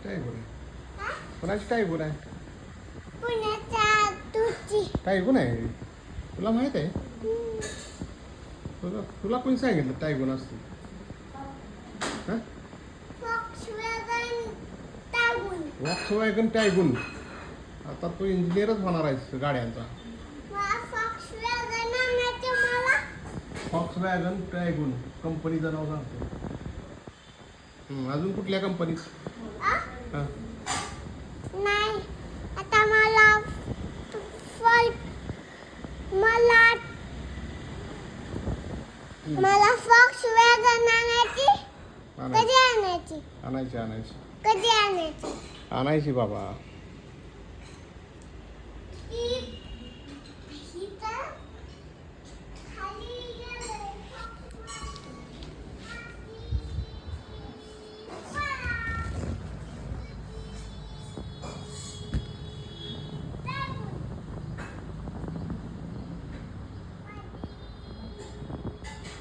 टायगून आहे? कोणाची टायगून आहे? पुण्याच्या तुझी टायगून आहे? तुला माहित आहे? तुला तुला कोणी सांगितलं टायगून असते? हां? Volkswagen Taigun Volkswagen Taigun. आता तू इंजिनियरच होणार आहेस गाड्यांचा. मला फॉक्सवॅगन आणायचं मला वॉक्सवॅगन टायगून कंपनीचं नाव सांगतो. अजून कुठल्या कंपनीत? आ? हां. नाही आता मला फॉल मला मला फॉक्सवॅगन आणायची कधी आणायची आणायची आणायची कधी आणायची आणायची बाबा.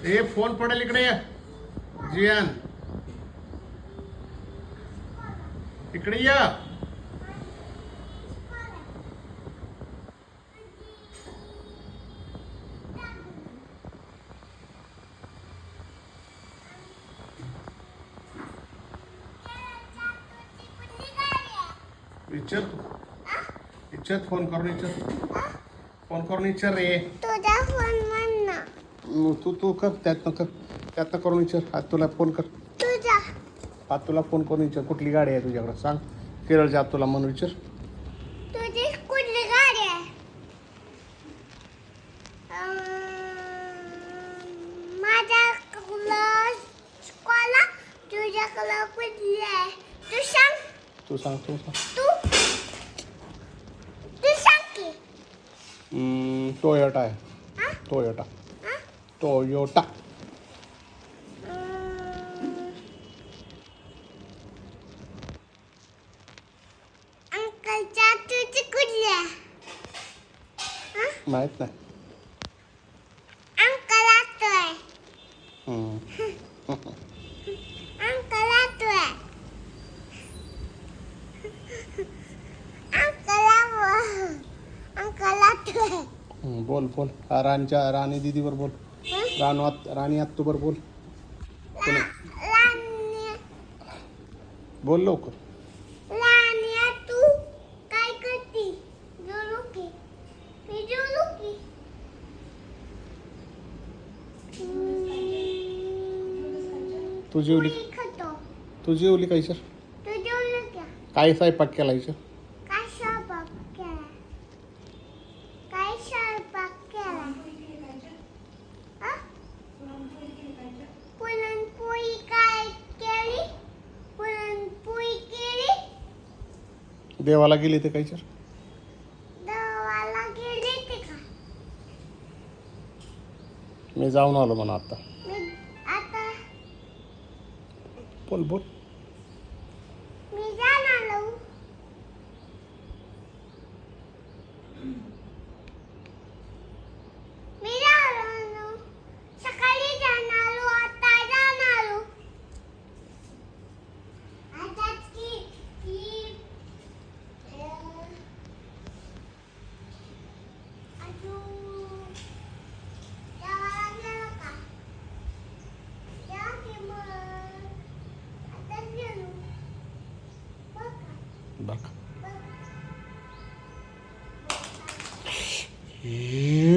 ए फोन पडेल इकडे ये जियान, इकडे या. विचार तू विचार फोन करून विचार रे. तुझा फोन म्हण ना तू तू कर त्यातनं करून विचार. आज तुला फोन कर. तुझा आज तुला फोन करून विचार कुठली गाडी आहे तुझ्याकडे सांग. केरळच्या आत तुला म्हणून विचार. तुझी कुठली गाडी आहे माझ्याकडं कोला तुझ्याकडं कुठली आहे तू सांग तू सांग तू सांग. तू सांग की टोयोटा आहे. हा? टोयोटा हा? टोयोटा. अंकलच्या तुझी कुठली आहे हा? माहीत नाही. अंकल आतोय अंकल आतोय अंकल आतोय बोल बोल. राणी दीदीवर बोल. राणी आत्तूवर बोल. बोल लवकर. राणी तू काय करती जेवलो की मी जेवलो की तू जेवली? पोळी खातो तू जेवली काय सर? तू जेवलो का काय स्वयंपाक केला सर? काय स्वयंपाक केला काय स्वयंपाक केला हा? पुरणपोळी काय केली पुरणपोळी केली देवाला गेली ते काय सर? देवाला गेली ते का मी जाऊन आलो म्हणा आता. मी आता बोल बोल. मी जाणार मी जाणार सकाळी जाणार आता जाणार आताच की अजून देवाला गेलो का जा की मग आताच गेलो बघ का बघ. बघ हे